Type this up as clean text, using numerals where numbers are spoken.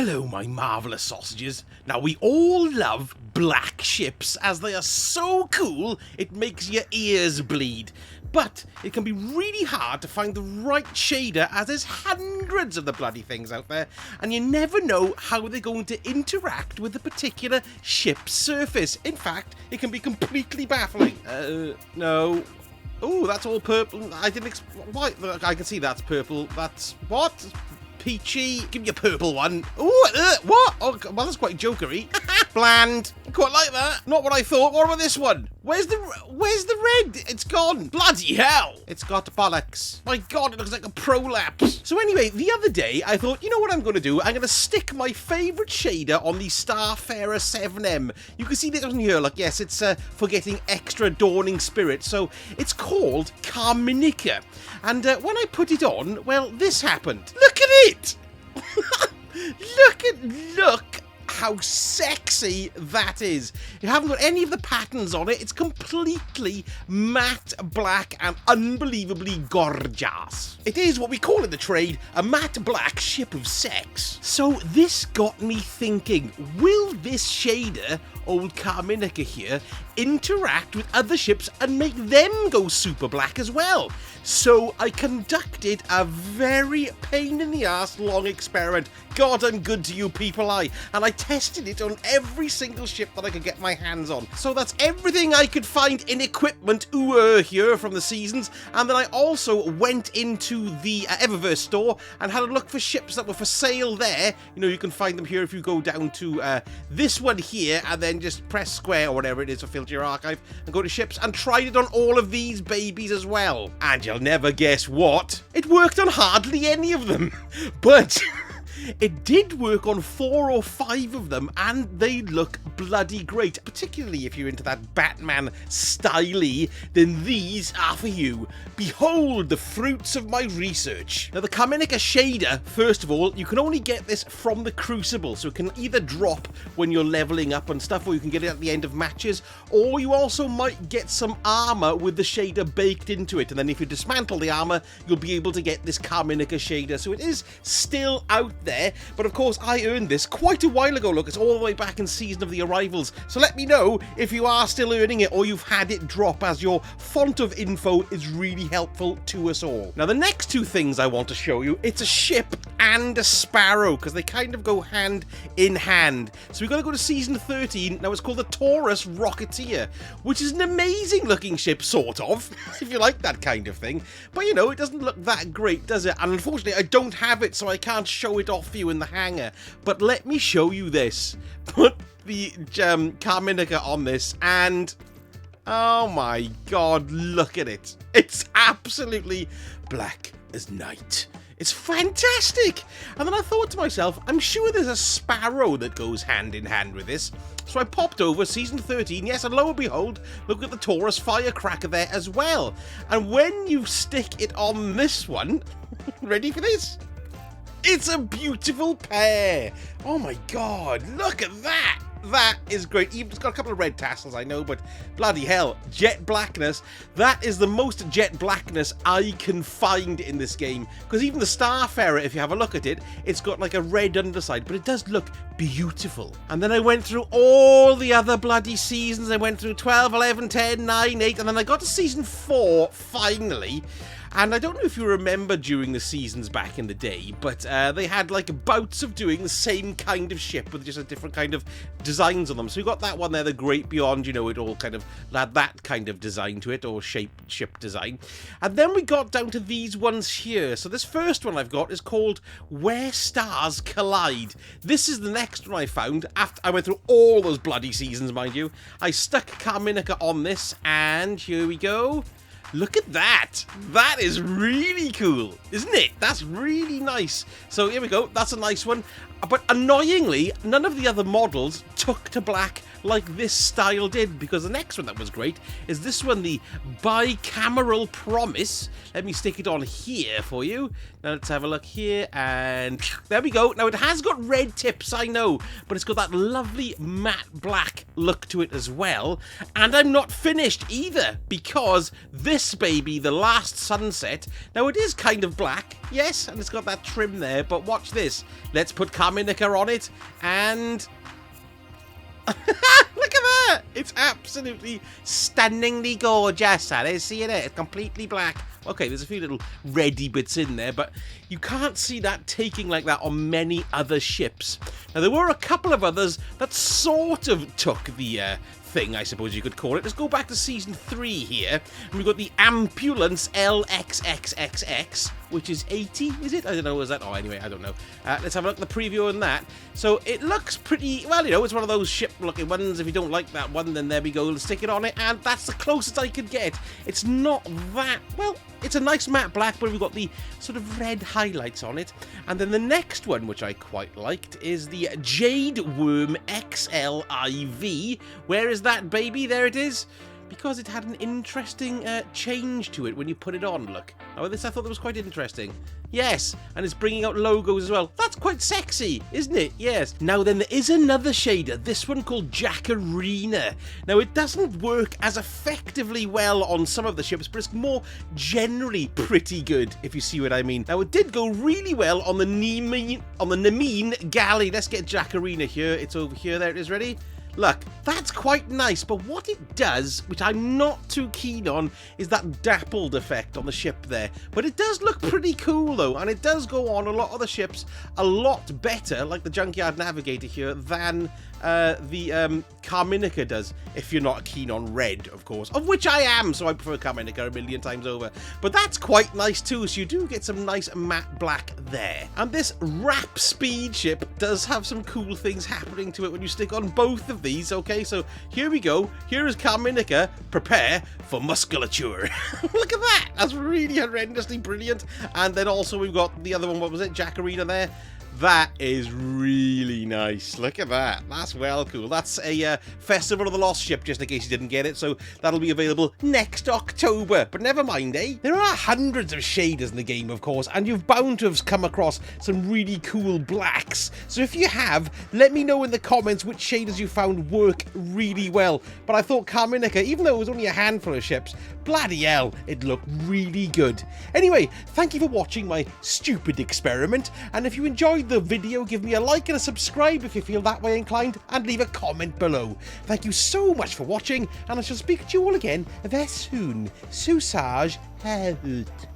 Hello, my marvellous sausages. Now, we all love black ships, as they are so cool, it makes your ears bleed. But it can be really hard to find the right shader, as there's hundreds of the bloody things out there, and you never know how they're going to interact with a particular ship's surface. In fact, it can be completely baffling. No. Oh, that's all purple. I didn't why? I can see that's purple. That's what? Peachy. Give me a purple one. Oh, what? Oh, well, that's quite jokery. Bland. Quite like that. Not what I thought. What about this one? Where's the red? It's gone. Bloody hell. It's got bollocks. My God, it looks like a prolapse. So anyway, the other day, I thought, you know what I'm going to do? I'm going to stick my favourite shader on the Starfarer 7M. You can see this on here. Look, yes, it's for getting extra dawning spirit. So it's called Carminica. And when I put it on, well, this happened. Look at it. Look how sexy that is. You haven't got any of the patterns on it. It's completely matte black and unbelievably gorgeous. It is what we call in the trade a matte black ship of sex. So this got me thinking, will this shader, old Carminica here, interact with other ships and make them go super black as well? So I conducted a very pain in the ass long experiment. God, I'm good to you people, and I tested it on every single ship that I could get my hands on. So that's everything I could find in equipment here from the seasons, and then I also went into the Eververse store and had a look for ships that were for sale there. You know, you can find them here if you go down to this one here, and then just press square or whatever it is to filter your archive and go to ships, and tried it on all of these babies as well. And you'll never guess what? It worked on hardly any of them, but it did work on 4 or 5 of them, and they look bloody great. Particularly if you're into that Batman style-y, then these are for you. Behold the fruits of my research. Now, the Carminica Shader, first of all, you can only get this from the Crucible, so it can either drop when you're leveling up and stuff, or you can get it at the end of matches, or you also might get some armor with the shader baked into it, and then if you dismantle the armor, you'll be able to get this Carminica Shader. So it is still out there, but of course I earned this quite a while ago. Look, it's all the way back in Season of the Arrivals, so let me know if you are still earning it or you've had it drop, as your font of info is really helpful to us all. Now, the next 2 things I want to show you, it's a ship and a sparrow, because they kind of go hand in hand. So we've got to go to Season 13. Now, it's called the Taurus Rocketeer, which is an amazing looking ship, sort of, if you like that kind of thing. But, you know, it doesn't look that great, does it? And unfortunately, I don't have it, so I can't show it off for you in the hangar. But let me show you this. Put the Carminica on this, and oh my God, look at it. It's absolutely black as night. It's fantastic. And then I thought to myself, I'm sure there's a sparrow that goes hand in hand with this. So I popped over Season 13, yes, and lo and behold, look at the Taurus Firecracker there as well. And when you stick it on this one, ready for this? It's a beautiful pair. Oh my God, look at that. That is great. It's got a couple of red tassels, I know, but bloody hell, jet blackness. That is the most jet blackness I can find in this game. Because even the Starfarer, if you have a look at it, it's got like a red underside, but it does look beautiful. And then I went through all the other bloody seasons. I went through 12, 11, 10, 9, 8, and then I got to Season 4, finally. And I don't know if you remember during the seasons back in the day, but they had like bouts of doing the same kind of ship with just a different kind of designs on them. So you got that one there, the Great Beyond, you know, it all kind of had that kind of design to it, or ship design. And then we got down to these ones here. So this first one I've got is called Where Stars Collide. This is the next one I found after I went through all those bloody seasons, mind you. I stuck Carminica on this, and here we go. Look at that. That is really cool, isn't it? That's really nice. So here we go. That's a nice one. But annoyingly, none of the other models took to black like this style did, because the next one that was great is this one, the Bicameral Promise. Let me stick it on here for you. Now let's have a look here, and there we go. Now it has got red tips, I know, but it's got that lovely matte black look to it as well. And I'm not finished either, because this this baby, the last sunset. Now, it is kind of black, yes, and it's got that trim there, but watch this. Let's put Carminica on it, and... Look at that! It's absolutely stunningly gorgeous. See it? It's completely black. Okay, there's a few little reddy bits in there, but you can't see that taking like that on many other ships. Now, there were a couple of others that sort of took the thing, I suppose you could call it. Let's go back to Season 3 here, and we've got the Ambulance LXXXX, which is 80, is it? I don't know, is that? Oh, anyway, I don't know. Let's have a look at the preview on that. So, it looks pretty, well, you know, it's one of those ship-looking ones. If you don't like that one, then there we go, let's stick it on it, and that's the closest I could get. It's not that, well, it's a nice matte black, but we've got the sort of red highlights on it. And then the next one, which I quite liked, is the Jade Worm XLIV. Where is that, baby? There it is. Because it had an interesting change to it when you put it on, look. Oh, this I thought that was quite interesting. Yes, and it's bringing out logos as well. That's quite sexy, isn't it? Yes. Now then, there is another shader, this one called Jacrina. Now, it doesn't work as effectively well on some of the ships, but it's more generally pretty good, if you see what I mean. Now, it did go really well on the Nemine galley. Let's get Jacarina here. It's over here. There it is. Ready? Look, that's quite nice, but what it does, which I'm not too keen on, is that dappled effect on the ship there. But it does look pretty cool, though, and it does go on a lot of the ships a lot better, like the Junkyard Navigator here, than the Carminica does, if you're not keen on red, of course, of which I am, so I prefer Carminica a million times over. But that's quite nice, too, so you do get some nice matte black there. And this Rap Speed ship does have some cool things happening to it when you stick on both of these, okay? So here we go. Here is Carminica. Prepare for musculature. Look at that. That's really horrendously brilliant. And then also we've got the other one, what was it? Jacarina there. That is really nice. Look at that. That's well cool. That's a Festival of the Lost ship, just in case you didn't get it. So that'll be available next October. But never mind, eh? There are hundreds of shaders in the game, of course, and you've bound to have come across some really cool blacks. So if you have, let me know in the comments which shaders you found work really well. But I thought Carminica, even though it was only a handful of ships, bloody hell, it looked really good. Anyway, thank you for watching my stupid experiment. And if you enjoyed the video, give me a like and a subscribe if you feel that way inclined, and leave a comment below. Thank you so much for watching, and I shall speak to you all again very soon. Susage out.